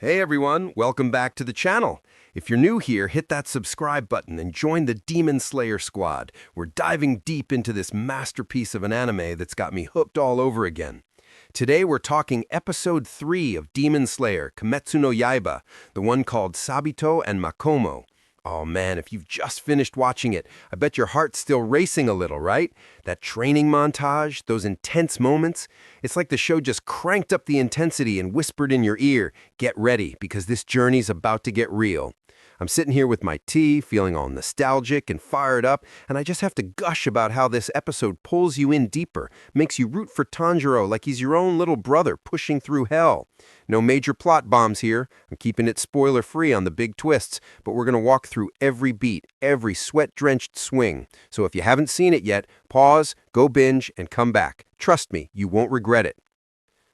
Hey everyone, welcome back to the channel. If you're new here, hit that subscribe button and join the DemonSlayer squad. We're diving deep into this masterpiece of an anime that's got me hooked all over again. Today we're talking episode 3 of DemonSlayer, Kimetsu no Yaiba, the one called Sabito and Makimo. Oh man, if you've just finished watching it, I bet your heart's still racing a little, right? That training montage, those intense moments, it's like the show just cranked up the intensity and whispered in your ear, get ready, because this journey's about to get real. I'm sitting here with my tea, feeling all nostalgic and fired up, and I just have to gush about how this episode pulls you in deeper, makes you root for Tanjiro like he's your own little brother pushing through hell. No major plot bombs here. I'm keeping it spoiler-free on the big twists, but we're going to walk through every beat, every sweat-drenched swing. So if you haven't seen it yet, pause, go binge, and come back. Trust me, you won't regret it.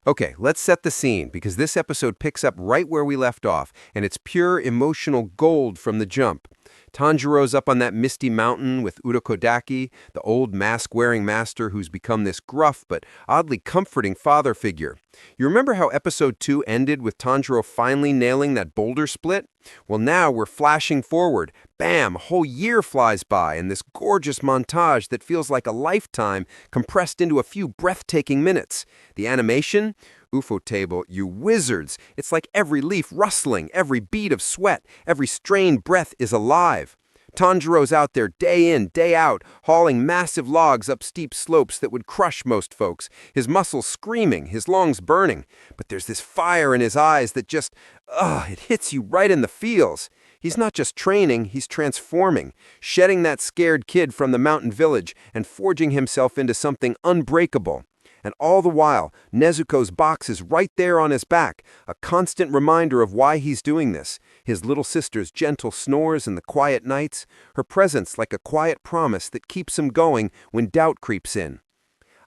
Okay, let's set the scene, because this episode picks up right where we left off, and it's pure emotional gold from the jump. Tanjiro's up on that misty mountain with Urokodaki, the old mask-wearing master who's become this gruff but oddly comforting father figure. You remember how episode 2 ended with Tanjiro finally nailing that boulder split? Well, now we're flashing forward. Bam! A whole year flies by in this gorgeous montage that feels like a lifetime compressed into a few breathtaking minutes. The animation? UFO table, you wizards! It's like every leaf rustling, every bead of sweat, every strained breath is alive. Tanjiro's out there day in, day out, hauling massive logs up steep slopes that would crush most folks, his muscles screaming, his lungs burning. But there's this fire in his eyes that just, it hits you right in the feels. He's not just training, he's transforming, shedding that scared kid from the mountain village and forging himself into something unbreakable. And all the while, Nezuko's box is right there on his back, a constant reminder of why he's doing this. His little sister's gentle snores in the quiet nights, her presence like a quiet promise that keeps him going when doubt creeps in.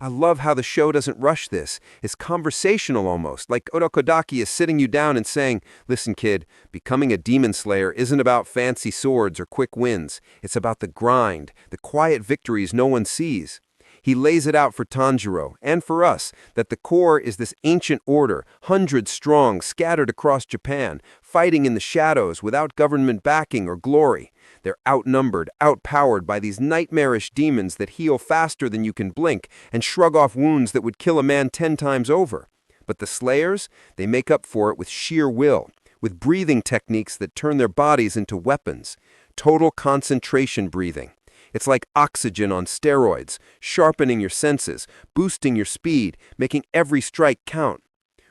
I love how the show doesn't rush this. It's conversational almost, like Urokodaki is sitting you down and saying, listen kid, becoming a demon slayer isn't about fancy swords or quick wins. It's about the grind, the quiet victories no one sees. He lays it out for Tanjiro, and for us, that the core is this ancient order, hundreds strong, scattered across Japan, fighting in the shadows without government backing or glory. They're outnumbered, outpowered by these nightmarish demons that heal faster than you can blink and shrug off wounds that would kill a man 10 times over. But the slayers, they make up for it with sheer will, with breathing techniques that turn their bodies into weapons. Total concentration breathing. It's like oxygen on steroids, sharpening your senses, boosting your speed, making every strike count.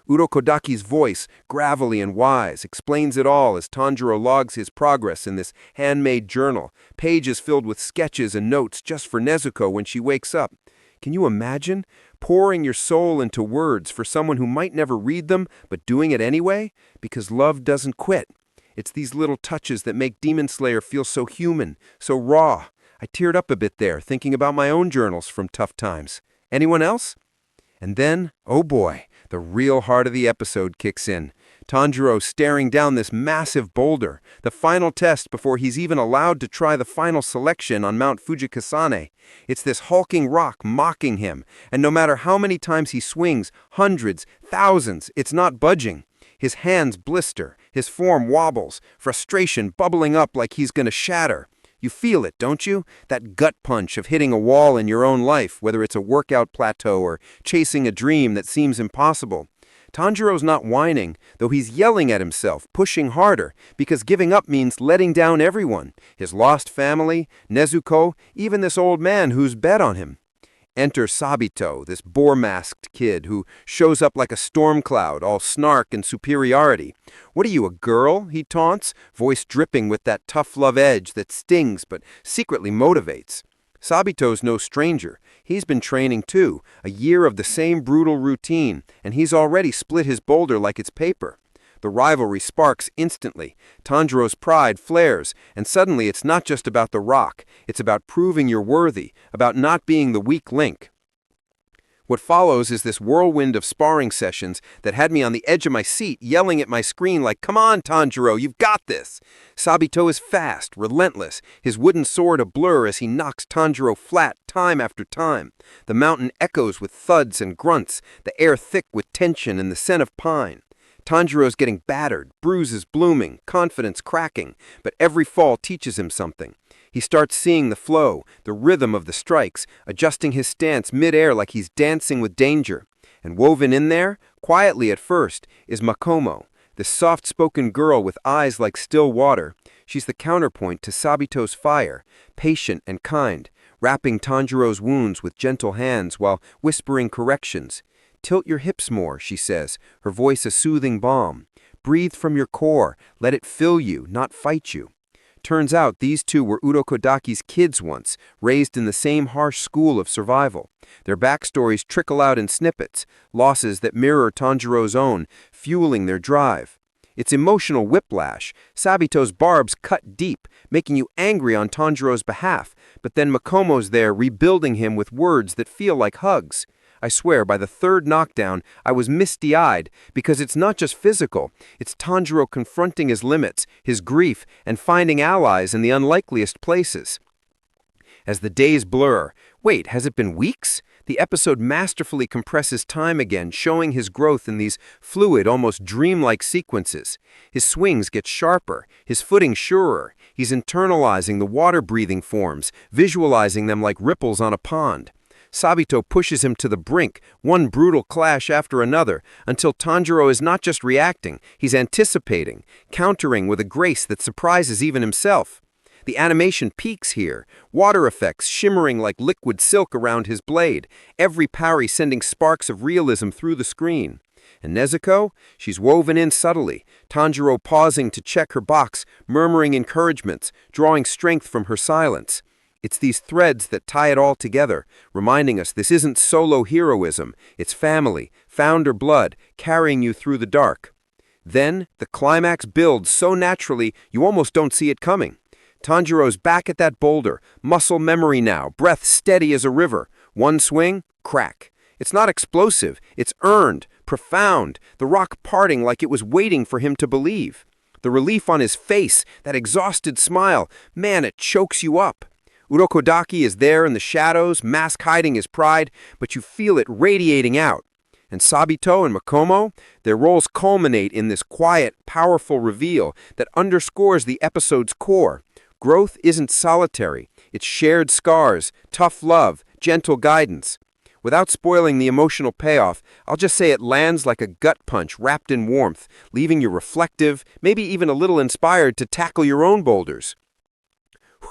Urokodaki's voice, gravelly and wise, explains it all as Tanjiro logs his progress in this handmade journal, pages filled with sketches and notes just for Nezuko when she wakes up. Can you imagine? Pouring your soul into words for someone who might never read them, but doing it anyway? Because love doesn't quit. It's these little touches that make DemonSlayer feel so human, so raw. I teared up a bit there, thinking about my own journals from tough times. Anyone else? And then, oh boy, the real heart of the episode kicks in. Tanjiro staring down this massive boulder, the final test before he's even allowed to try the final selection on Mount Fujikasane. It's this hulking rock mocking him, and no matter how many times he swings, hundreds, thousands, it's not budging. His hands blister, his form wobbles, frustration bubbling up like he's gonna shatter. You feel it, don't you? That gut punch of hitting a wall in your own life, whether it's a workout plateau or chasing a dream that seems impossible. Tanjiro's not whining, though he's yelling at himself, pushing harder, because giving up means letting down everyone. His lost family, Nezuko, even this old man who's bet on him. Enter Sabito, this boar-masked kid who shows up like a storm cloud, all snark and superiority. What are you, a girl? He taunts, voice dripping with that tough love edge that stings but secretly motivates. Sabito's no stranger. He's been training too, a year of the same brutal routine, and he's already split his boulder like it's paper. The rivalry sparks instantly. Tanjiro's pride flares, and suddenly it's not just about the rock. It's about proving you're worthy, about not being the weak link. What follows is this whirlwind of sparring sessions that had me on the edge of my seat, yelling at my screen like, "Come on, Tanjiro, you've got this!" Sabito is fast, relentless, his wooden sword a blur as he knocks Tanjiro flat time after time. The mountain echoes with thuds and grunts, the air thick with tension and the scent of pine. Tanjiro's getting battered, bruises blooming, confidence cracking, but every fall teaches him something. He starts seeing the flow, the rhythm of the strikes, adjusting his stance mid-air like he's dancing with danger. And woven in there, quietly at first, is Makimo, this soft-spoken girl with eyes like still water. She's the counterpoint to Sabito's fire, patient and kind, wrapping Tanjiro's wounds with gentle hands while whispering corrections. "Tilt your hips more," she says, her voice a soothing balm. "Breathe from your core, let it fill you, not fight you." Turns out these two were Urokodaki's kids once, raised in the same harsh school of survival. Their backstories trickle out in snippets, losses that mirror Tanjiro's own, fueling their drive. It's emotional whiplash. Sabito's barbs cut deep, making you angry on Tanjiro's behalf, but then Makimo's there rebuilding him with words that feel like hugs. I swear, by the third knockdown, I was misty-eyed, because it's not just physical. It's Tanjiro confronting his limits, his grief, and finding allies in the unlikeliest places. As the days blur, wait, has it been weeks? The episode masterfully compresses time again, showing his growth in these fluid, almost dreamlike sequences. His swings get sharper, his footing surer. He's internalizing the water-breathing forms, visualizing them like ripples on a pond. Sabito pushes him to the brink, one brutal clash after another, until Tanjiro is not just reacting, he's anticipating, countering with a grace that surprises even himself. The animation peaks here, water effects shimmering like liquid silk around his blade, every parry sending sparks of realism through the screen. And Nezuko? She's woven in subtly, Tanjiro pausing to check her box, murmuring encouragements, drawing strength from her silence. It's these threads that tie it all together, reminding us this isn't solo heroism, it's family, founder blood, carrying you through the dark. Then, the climax builds so naturally you almost don't see it coming. Tanjiro's back at that boulder, muscle memory now, breath steady as a river. One swing, crack. It's not explosive, it's earned, profound, the rock parting like it was waiting for him to believe. The relief on his face, that exhausted smile, man, it chokes you up. Urokodaki is there in the shadows, mask hiding his pride, but you feel it radiating out. And Sabito and Makimo, their roles culminate in this quiet, powerful reveal that underscores the episode's core. Growth isn't solitary, it's shared scars, tough love, gentle guidance. Without spoiling the emotional payoff, I'll just say it lands like a gut punch wrapped in warmth, leaving you reflective, maybe even a little inspired to tackle your own boulders.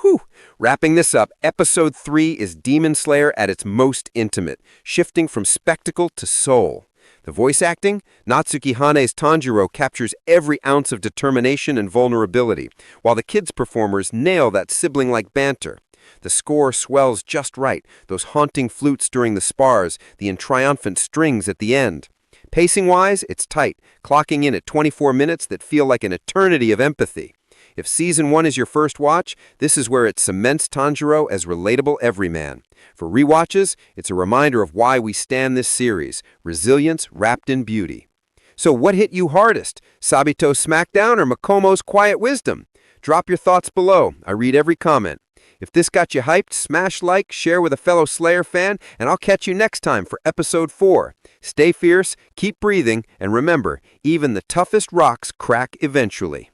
Whew! Wrapping this up, Episode 3 is DemonSlayer at its most intimate, shifting from spectacle to soul. The voice acting? Natsuki Hane's Tanjiro captures every ounce of determination and vulnerability, while the kids' performers nail that sibling-like banter. The score swells just right, those haunting flutes during the spars, the triumphant strings at the end. Pacing-wise, it's tight, clocking in at 24 minutes that feel like an eternity of empathy. If Season 1 is your first watch, this is where it cements Tanjiro as relatable everyman. For rewatches, it's a reminder of why we stand this series, resilience wrapped in beauty. So what hit you hardest, Sabito's smackdown or Makimo's quiet wisdom? Drop your thoughts below. I read every comment. If this got you hyped, smash like, share with a fellow Slayer fan, and I'll catch you next time for Episode 4. Stay fierce, keep breathing, and remember, even the toughest rocks crack eventually.